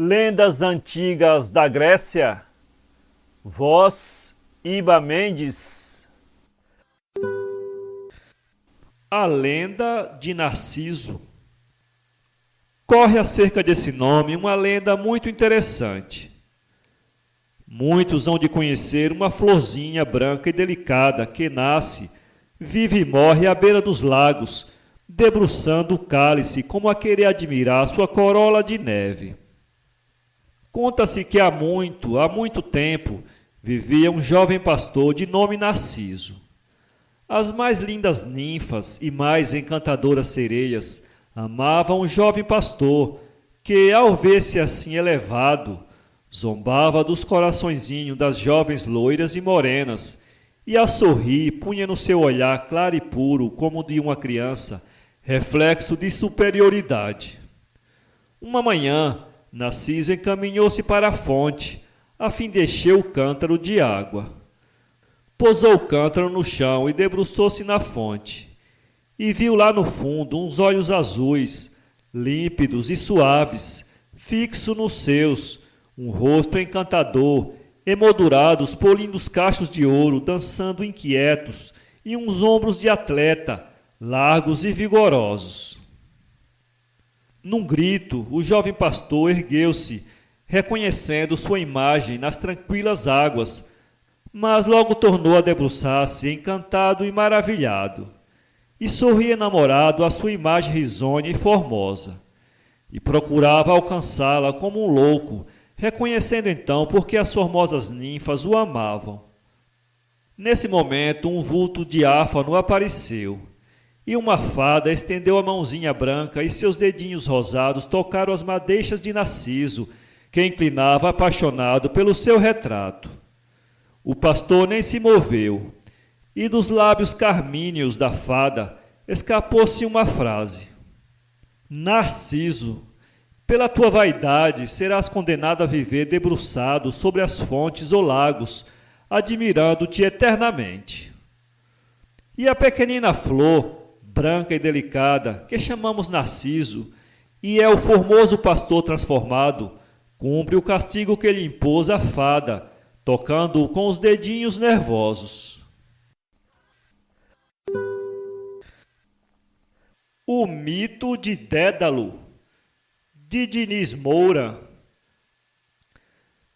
Lendas antigas da Grécia. Voz Iba Mendes. A lenda de Narciso. Corre acerca desse nome uma lenda muito interessante. Muitos hão de conhecer uma florzinha branca e delicada que nasce, vive e morre à beira dos lagos, debruçando o cálice como a querer admirar sua corola de neve. Conta-se que há muito tempo, vivia um jovem pastor de nome Narciso. As mais lindas ninfas e mais encantadoras sereias amavam o jovem pastor, que, ao ver-se assim elevado, zombava dos coraçõezinhos das jovens loiras e morenas, e a sorrir punha no seu olhar claro e puro, como de uma criança, reflexo de superioridade. Uma manhã, Narciso encaminhou-se para a fonte, a fim de encher o cântaro de água. Pousou o cântaro no chão e debruçou-se na fonte. E viu lá no fundo uns olhos azuis, límpidos e suaves, fixo nos seus, um rosto encantador, emoldurados por lindos cachos de ouro, dançando inquietos, e uns ombros de atleta, largos e vigorosos. Num grito, o jovem pastor ergueu-se, reconhecendo sua imagem nas tranquilas águas, mas logo tornou a debruçar-se, encantado e maravilhado, e sorria enamorado à sua imagem risonha e formosa, e procurava alcançá-la como um louco, reconhecendo então porque as formosas ninfas o amavam. Nesse momento, um vulto diáfano apareceu, e uma fada estendeu a mãozinha branca e seus dedinhos rosados tocaram as madeixas de Narciso, que inclinava apaixonado pelo seu retrato. O pastor nem se moveu, e dos lábios carmíneos da fada escapou-se uma frase: Narciso, pela tua vaidade serás condenado a viver debruçado sobre as fontes ou lagos, admirando-te eternamente. E a pequenina flor, branca e delicada, que chamamos Narciso, e é o formoso pastor transformado, cumpre o castigo que lhe impôs a fada, tocando-o com os dedinhos nervosos. O mito de Dédalo, de Diniz Moura.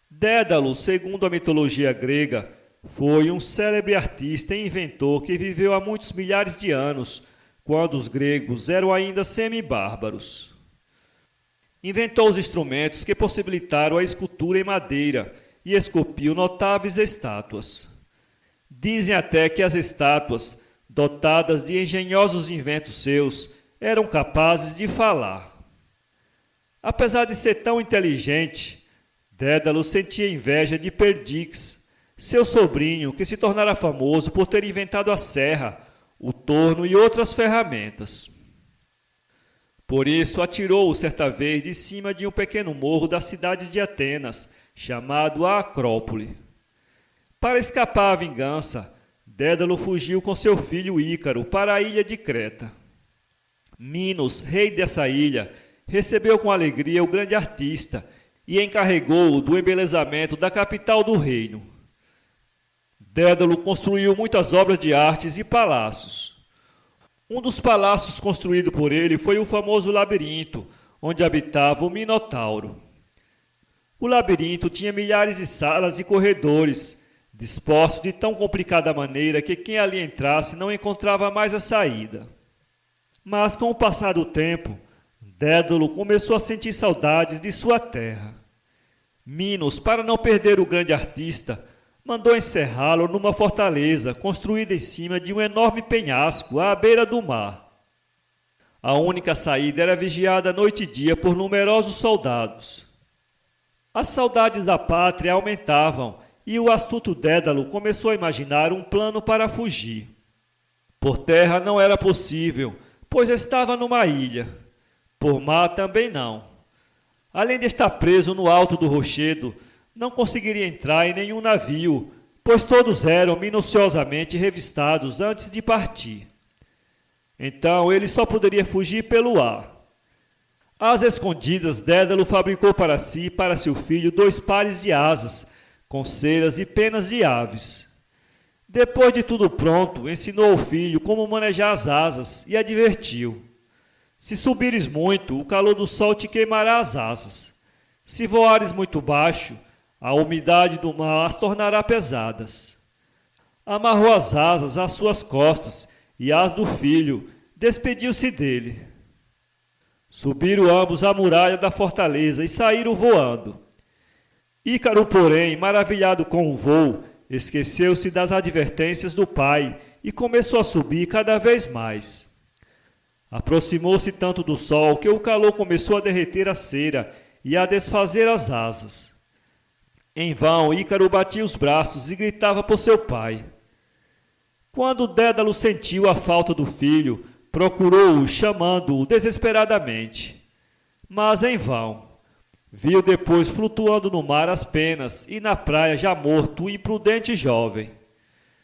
Dédalo, segundo a mitologia grega, foi um célebre artista e inventor que viveu há muitos milhares de anos, quando os gregos eram ainda semi-bárbaros. Inventou os instrumentos que possibilitaram a escultura em madeira e esculpiu notáveis estátuas. Dizem até que as estátuas, dotadas de engenhosos inventos seus, eram capazes de falar. Apesar de ser tão inteligente, Dédalo sentia inveja de Perdix, seu sobrinho, que se tornara famoso por ter inventado a serra, o torno e outras ferramentas. Por isso, atirou-o certa vez de cima de um pequeno morro da cidade de Atenas, chamado a Acrópole. Para escapar à vingança, Dédalo fugiu com seu filho Ícaro para a ilha de Creta. Minos, rei dessa ilha, recebeu com alegria o grande artista e encarregou-o do embelezamento da capital do reino. Dédalo construiu muitas obras de artes e palácios. Um dos palácios construído por ele foi o famoso labirinto, onde habitava o Minotauro. O labirinto tinha milhares de salas e corredores, dispostos de tão complicada maneira que quem ali entrasse não encontrava mais a saída. Mas com o passar do tempo, Dédalo começou a sentir saudades de sua terra. Minos, para não perder o grande artista, mandou encerrá-lo numa fortaleza construída em cima de um enorme penhasco à beira do mar. A única saída era vigiada noite e dia por numerosos soldados. As saudades da pátria aumentavam e o astuto Dédalo começou a imaginar um plano para fugir. Por terra não era possível, pois estava numa ilha. Por mar também não. Além de estar preso no alto do rochedo, não conseguiria entrar em nenhum navio, pois todos eram minuciosamente revistados antes de partir. Então ele só poderia fugir pelo ar. Às escondidas, Dédalo fabricou para si e para seu filho 2 pares de asas, com ceras e penas de aves. Depois de tudo pronto, ensinou ao filho como manejar as asas e advertiu: se subires muito, o calor do sol te queimará as asas. Se voares muito baixo, a umidade do mar as tornará pesadas. Amarrou as asas às suas costas e as do filho, despediu-se dele. Subiram ambos a muralha da fortaleza e saíram voando. Ícaro, porém, maravilhado com o voo, esqueceu-se das advertências do pai e começou a subir cada vez mais. Aproximou-se tanto do sol que o calor começou a derreter a cera e a desfazer as asas. Em vão, Ícaro batia os braços e gritava por seu pai. Quando Dédalo sentiu a falta do filho, procurou-o, chamando-o desesperadamente. Mas em vão. Viu depois flutuando no mar as penas e na praia já morto o imprudente jovem.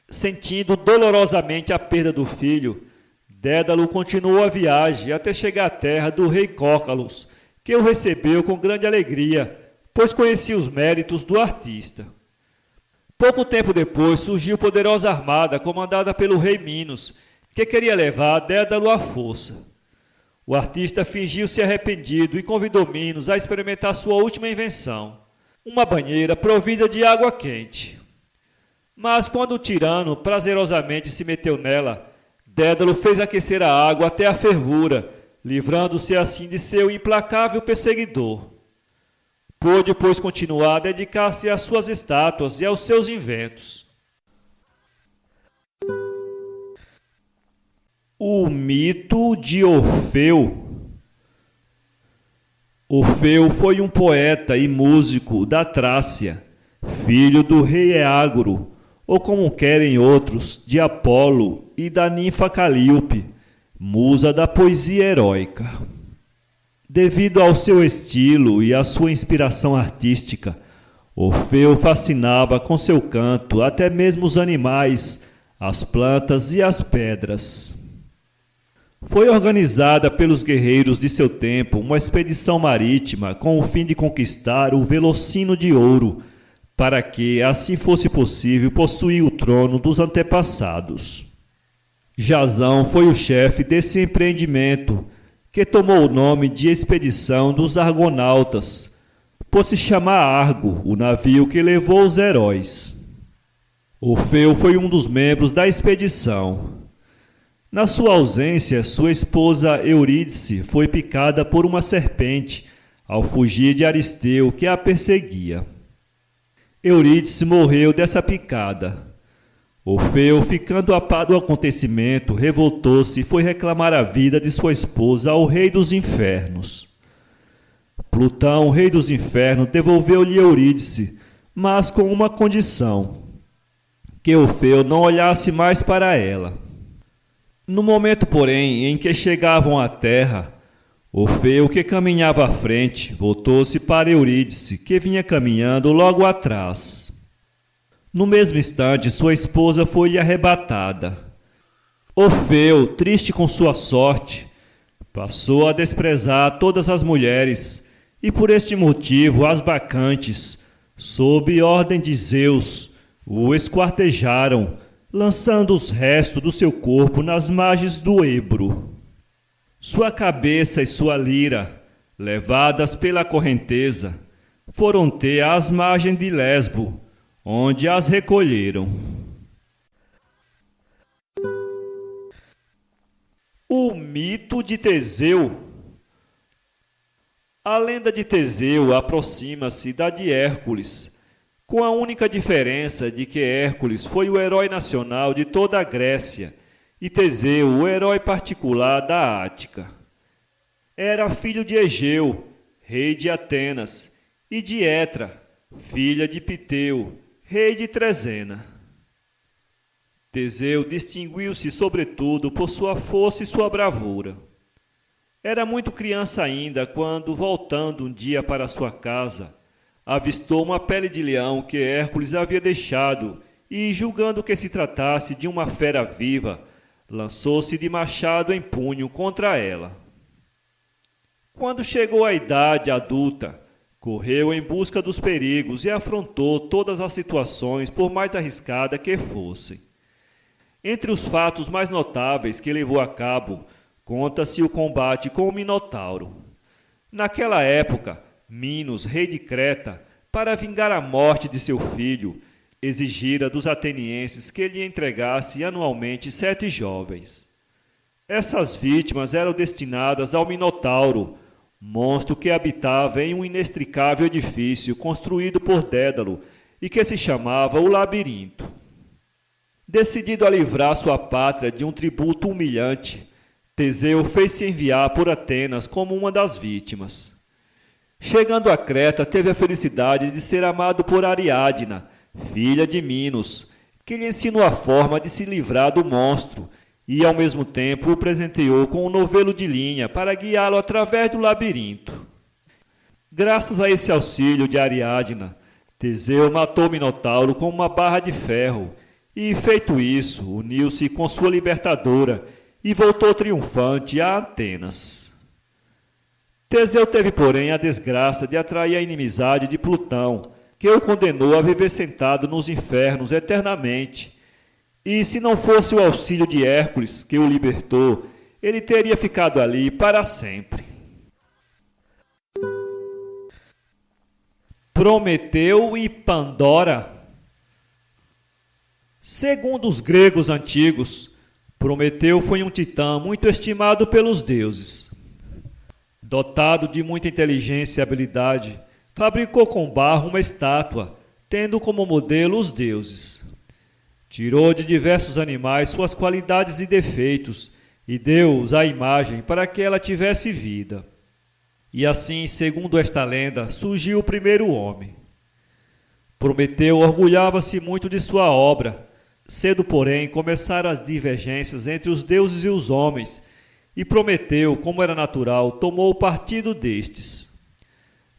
Sentindo dolorosamente a perda do filho, Dédalo continuou a viagem até chegar à terra do rei Cócalos, que o recebeu com grande alegria, pois conhecia os méritos do artista. Pouco tempo depois surgiu poderosa armada comandada pelo rei Minos, que queria levar Dédalo à força. O artista fingiu-se arrependido e convidou Minos a experimentar sua última invenção, uma banheira provida de água quente. Mas quando o tirano prazerosamente se meteu nela, Dédalo fez aquecer a água até a fervura, livrando-se assim de seu implacável perseguidor. Pôde, pois, continuar a dedicar-se às suas estátuas e aos seus inventos. O mito de Orfeu. Orfeu foi um poeta e músico da Trácia, filho do rei Eágoro, ou como querem outros, de Apolo e da ninfa Calíope, musa da poesia heróica. Devido ao seu estilo e à sua inspiração artística, Orfeu fascinava com seu canto até mesmo os animais, as plantas e as pedras. Foi organizada pelos guerreiros de seu tempo uma expedição marítima com o fim de conquistar o Velocino de Ouro, para que assim fosse possível possuir o trono dos antepassados. Jasão foi o chefe desse empreendimento, que tomou o nome de Expedição dos Argonautas, por se chamar Argo, o navio que levou os heróis. Orfeu foi um dos membros da expedição. Na sua ausência, sua esposa Eurídice foi picada por uma serpente ao fugir de Aristeu, que a perseguia. Eurídice morreu dessa picada. Orfeu, ficando a par do acontecimento, revoltou-se e foi reclamar a vida de sua esposa ao rei dos infernos. Plutão, rei dos infernos, devolveu-lhe Eurídice, mas com uma condição: que Orfeu não olhasse mais para ela. No momento, porém, em que chegavam à terra, Orfeu, que caminhava à frente, voltou-se para Eurídice, que vinha caminhando logo atrás. No mesmo instante, sua esposa foi-lhe arrebatada. Orfeu, triste com sua sorte, passou a desprezar todas as mulheres, e por este motivo as bacantes, sob ordem de Zeus, o esquartejaram, lançando os restos do seu corpo nas margens do Ebro. Sua cabeça e sua lira, levadas pela correnteza, foram ter às margens de Lesbo, onde as recolheram. O mito de Teseu. A lenda de Teseu aproxima-se da de Hércules, com a única diferença de que Hércules foi o herói nacional de toda a Grécia e Teseu o herói particular da Ática. Era filho de Egeu, rei de Atenas, e de Etra, filha de Piteu, rei de Trezena. Teseu distinguiu-se sobretudo por sua força e sua bravura. Era muito criança ainda quando, voltando um dia para sua casa, avistou uma pele de leão que Hércules havia deixado e, julgando que se tratasse de uma fera viva, lançou-se de machado em punho contra ela. Quando chegou à idade adulta, correu em busca dos perigos e afrontou todas as situações, por mais arriscadas que fossem. Entre os fatos mais notáveis que levou a cabo, conta-se o combate com o Minotauro. Naquela época, Minos, rei de Creta, para vingar a morte de seu filho, exigira dos atenienses que lhe entregasse anualmente 7 jovens. Essas vítimas eram destinadas ao Minotauro, monstro que habitava em um inextricável edifício construído por Dédalo e que se chamava o Labirinto. Decidido a livrar sua pátria de um tributo humilhante, Teseu fez-se enviar por Atenas como uma das vítimas. Chegando a Creta, teve a felicidade de ser amado por Ariadna, filha de Minos, que lhe ensinou a forma de se livrar do monstro e, ao mesmo tempo, o presenteou com um novelo de linha para guiá-lo através do labirinto. Graças a esse auxílio de Ariadna, Teseu matou Minotauro com uma barra de ferro e, feito isso, uniu-se com sua libertadora e voltou triunfante a Atenas. Teseu teve, porém, a desgraça de atrair a inimizade de Plutão, que o condenou a viver sentado nos infernos eternamente. E se não fosse o auxílio de Hércules, que o libertou, ele teria ficado ali para sempre. Prometeu e Pandora. Segundo os gregos antigos, Prometeu foi um titã muito estimado pelos deuses. Dotado de muita inteligência e habilidade, fabricou com barro uma estátua, tendo como modelo os deuses. Tirou de diversos animais suas qualidades e defeitos e deu-os à imagem para que ela tivesse vida. E assim, segundo esta lenda, surgiu o primeiro homem. Prometeu orgulhava-se muito de sua obra. Cedo, porém, começaram as divergências entre os deuses e os homens, e Prometeu, como era natural, tomou o partido destes.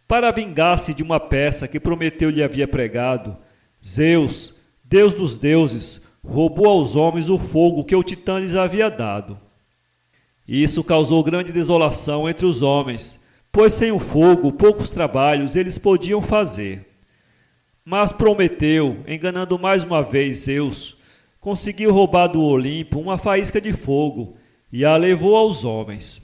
Para vingar-se de uma peça que Prometeu lhe havia pregado, Zeus, Deus dos deuses, roubou aos homens o fogo que o Titã lhes havia dado. Isso causou grande desolação entre os homens, pois sem o fogo poucos trabalhos eles podiam fazer. Mas Prometeu, enganando mais uma vez Zeus, conseguiu roubar do Olimpo uma faísca de fogo e a levou aos homens.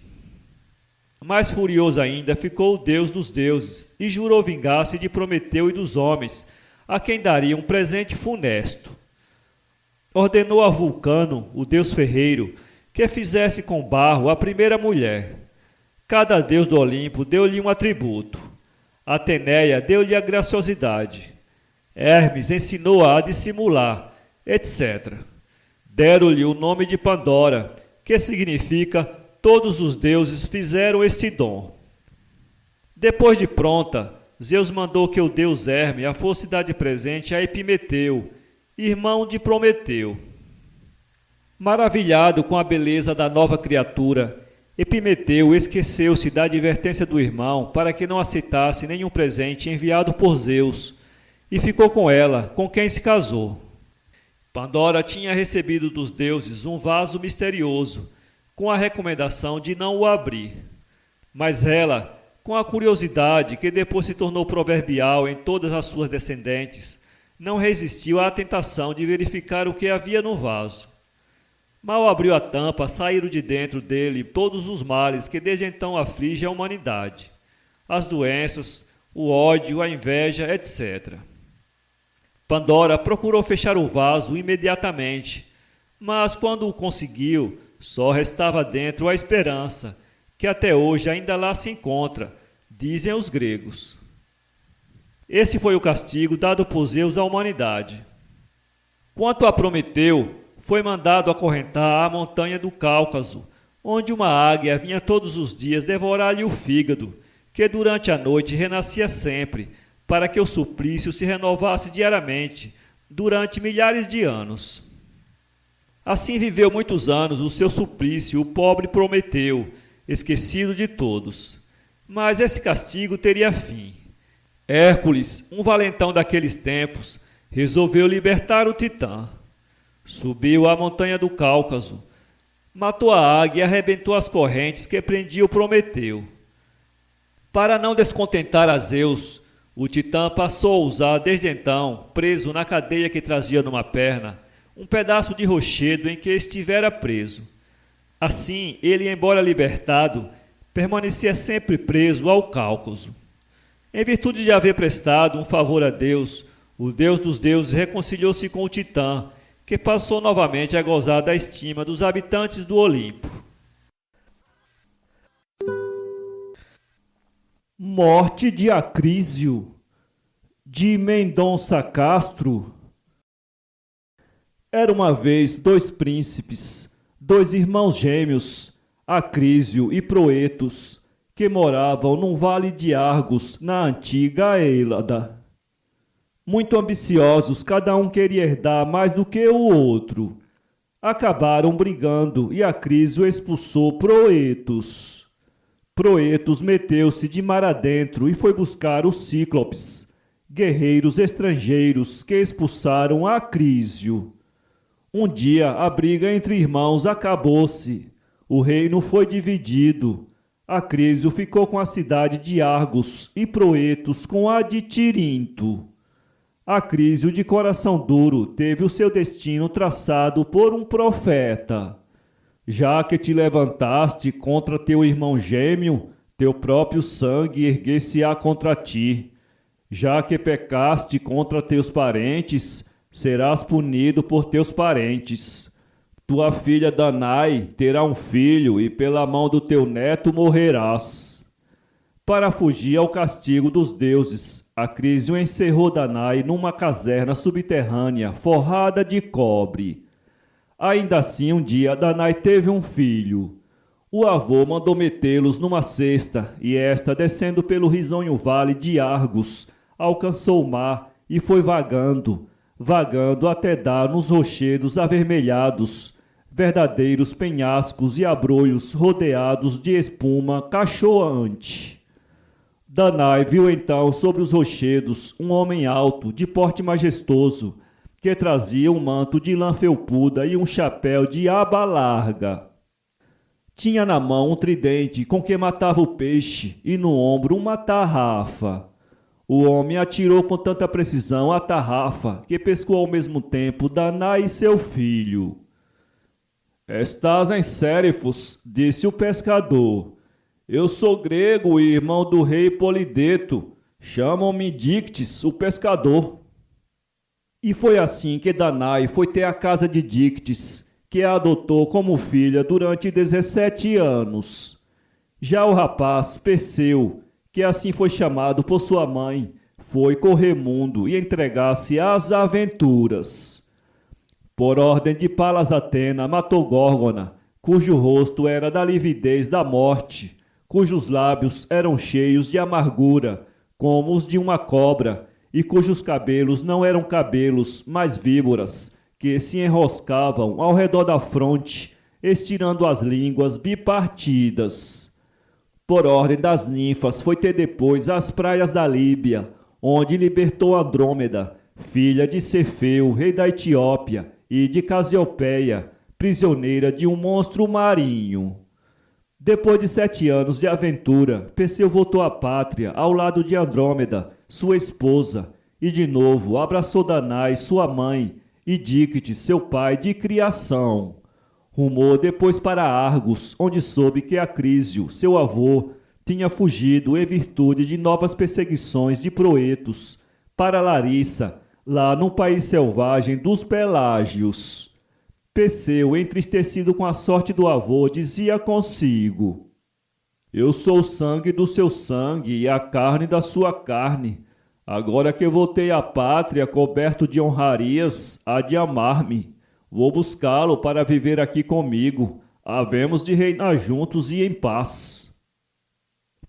Mais furioso ainda ficou o Deus dos deuses e jurou vingar-se de Prometeu e dos homens, a quem daria um presente funesto. Ordenou a Vulcano, o deus ferreiro, que fizesse com barro a primeira mulher. Cada deus do Olimpo deu-lhe um atributo. Ateneia deu-lhe a graciosidade. Hermes ensinou-a a dissimular, etc. Deram-lhe o nome de Pandora, que significa todos os deuses fizeram este dom. Depois de pronta, Zeus mandou que o deus Hermes a fosse dar de presente a Epimeteu, irmão de Prometeu. Maravilhado com a beleza da nova criatura, Epimeteu esqueceu-se da advertência do irmão para que não aceitasse nenhum presente enviado por Zeus, e ficou com ela, com quem se casou. Pandora tinha recebido dos deuses um vaso misterioso, com a recomendação de não o abrir. Mas ela, com a curiosidade que depois se tornou proverbial em todas as suas descendentes, não resistiu à tentação de verificar o que havia no vaso. Mal abriu a tampa, saíram de dentro dele todos os males que desde então afligem a humanidade: as doenças, o ódio, a inveja, etc. Pandora procurou fechar o vaso imediatamente, mas quando o conseguiu, só restava dentro a esperança, que até hoje ainda lá se encontra, dizem os gregos. Esse foi o castigo dado por Zeus à humanidade. Quanto a Prometeu, foi mandado acorrentar à montanha do Cáucaso, onde uma águia vinha todos os dias devorar-lhe o fígado, que durante a noite renascia sempre, para que o suplício se renovasse diariamente, durante milhares de anos. Assim viveu muitos anos o seu suplício, o pobre Prometeu, esquecido de todos. Mas esse castigo teria fim. Hércules, um valentão daqueles tempos, resolveu libertar o Titã. Subiu à montanha do Cáucaso, matou a águia e arrebentou as correntes que prendiam Prometeu. Para não descontentar a Zeus, o Titã passou a usar desde então, preso na cadeia que trazia numa perna, um pedaço de rochedo em que estivera preso. Assim, ele, embora libertado, permanecia sempre preso ao Cáucaso. Em virtude de haver prestado um favor a Deus, o Deus dos deuses reconciliou-se com o Titã, que passou novamente a gozar da estima dos habitantes do Olimpo. Morte de Acrísio, de Mendonça Castro. Era uma vez dois príncipes, dois irmãos gêmeos, Acrísio e Proetos, que moravam num vale de Argos, na antiga Hélada. Muito ambiciosos, cada um queria herdar mais do que o outro. Acabaram brigando e Acrísio expulsou Proetos. Proetos meteu-se de mar adentro e foi buscar os Cíclopes, guerreiros estrangeiros que expulsaram Acrísio. Um dia a briga entre irmãos acabou-se. O reino foi dividido. Acrísio ficou com a cidade de Argos e Proetos com a de Tirinto. Acrísio, de coração duro, teve o seu destino traçado por um profeta. Já que te levantaste contra teu irmão gêmeo, teu próprio sangue erguer-se-á contra ti. Já que pecaste contra teus parentes, serás punido por teus parentes. Tua filha Danae terá um filho e pela mão do teu neto morrerás. Para fugir ao castigo dos deuses, Acrísio encerrou Danae numa caverna subterrânea forrada de cobre. Ainda assim, um dia Danae teve um filho. O avô mandou metê-los numa cesta, e esta, descendo pelo risonho vale de Argos, alcançou o mar e foi vagando, vagando até dar nos rochedos avermelhados, verdadeiros penhascos e abrolhos rodeados de espuma cachoante. Danae viu então sobre os rochedos um homem alto, de porte majestoso, que trazia um manto de lã felpuda e um chapéu de aba larga. Tinha na mão um tridente com que matava o peixe e no ombro uma tarrafa. O homem atirou com tanta precisão a tarrafa que pescou ao mesmo tempo Danae e seu filho. Estás em Sérifos, disse o pescador. Eu sou grego e irmão do rei Polideto. Chamam-me Dictes, o pescador. E foi assim que Danae foi ter a casa de Dictes, que a adotou como filha durante 17 anos. Já o rapaz, Perseu, que assim foi chamado por sua mãe, foi correr mundo e entregar-se às aventuras. Por ordem de Palas Atena, matou Górgona, cujo rosto era da lividez da morte, cujos lábios eram cheios de amargura, como os de uma cobra, e cujos cabelos não eram cabelos, mas víboras, que se enroscavam ao redor da fronte, estirando as línguas bipartidas. Por ordem das ninfas, foi ter depois às praias da Líbia, onde libertou Andrômeda, filha de Cefeu, rei da Etiópia, e de Casiopeia, prisioneira de um monstro marinho. Depois de 7 anos de aventura, Perseu voltou à pátria ao lado de Andrômeda, sua esposa, e de novo abraçou Danae, sua mãe, e Dicte, seu pai de criação. Rumou depois para Argos, onde soube que Acrísio, seu avô, tinha fugido em virtude de novas perseguições de Proetos, para Larissa, lá no país selvagem dos Pelágios. Perseu, entristecido com a sorte do avô, dizia consigo: Eu sou o sangue do seu sangue e a carne da sua carne. Agora que voltei à pátria, coberto de honrarias, há de amar-me. Vou buscá-lo para viver aqui comigo. Havemos de reinar juntos e em paz.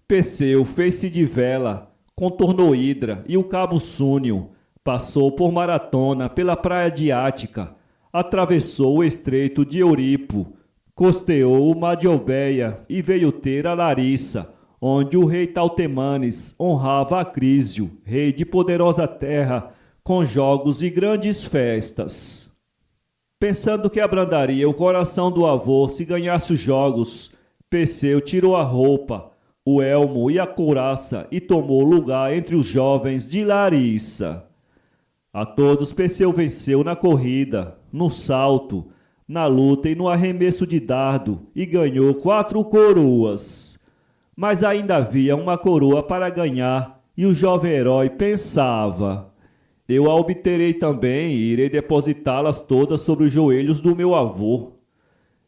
Perseu fez-se de vela, contornou Hidra e o cabo Súnio, passou por Maratona, pela praia de Ática, atravessou o estreito de Euripo, costeou o mar de Eubéia e veio ter a Larissa, onde o rei Tautemanes honrava Acrísio, rei de poderosa terra, com jogos e grandes festas. Pensando que abrandaria o coração do avô se ganhasse os jogos, Perseu tirou a roupa, o elmo e a couraça e tomou lugar entre os jovens de Larissa. A todos Perseu venceu na corrida, no salto, na luta e no arremesso de dardo e ganhou 4 coroas. Mas ainda havia uma coroa para ganhar e o jovem herói pensava: eu a obterei também e irei depositá-las todas sobre os joelhos do meu avô.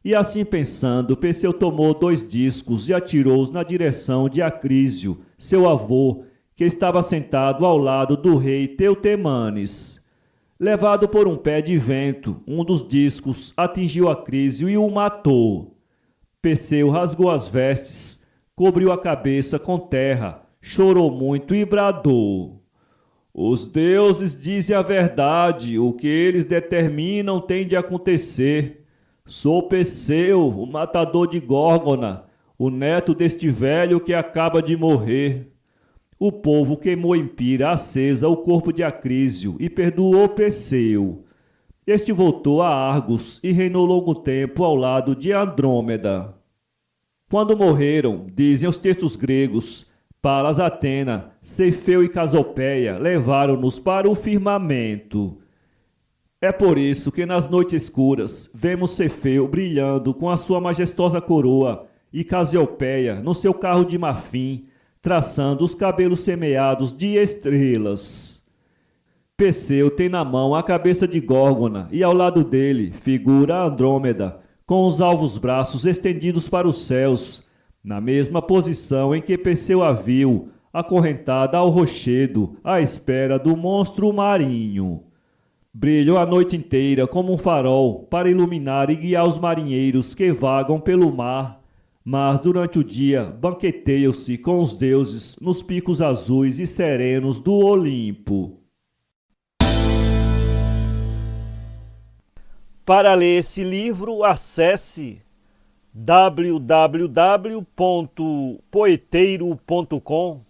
E assim pensando, Perseu tomou 2 discos e atirou-os na direção de Acrísio, seu avô, que estava sentado ao lado do rei Teutemanes. Levado por um pé de vento, um dos discos atingiu Acrísio e o matou. Perseu rasgou as vestes, cobriu a cabeça com terra, chorou muito e bradou: os deuses dizem a verdade, o que eles determinam tem de acontecer. Sou Perseu, o matador de Górgona, o neto deste velho que acaba de morrer. O povo queimou em pira acesa o corpo de Acrísio e perdoou Perseu. Este voltou a Argos e reinou longo tempo ao lado de Andrômeda. Quando morreram, dizem os textos gregos, Palas Atena, Cefeu e Casopeia levaram-nos para o firmamento. É por isso que nas noites escuras vemos Cefeu brilhando com a sua majestosa coroa e Casiopeia no seu carro de marfim, traçando os cabelos semeados de estrelas. Perseu tem na mão a cabeça de Górgona e ao lado dele figura Andrômeda, com os alvos braços estendidos para os céus, na mesma posição em que Perseu a viu, acorrentada ao rochedo, à espera do monstro marinho. Brilham a noite inteira como um farol para iluminar e guiar os marinheiros que vagam pelo mar, mas durante o dia banqueteiam-se com os deuses nos picos azuis e serenos do Olimpo. Para ler esse livro, acesse www.poeteiro.com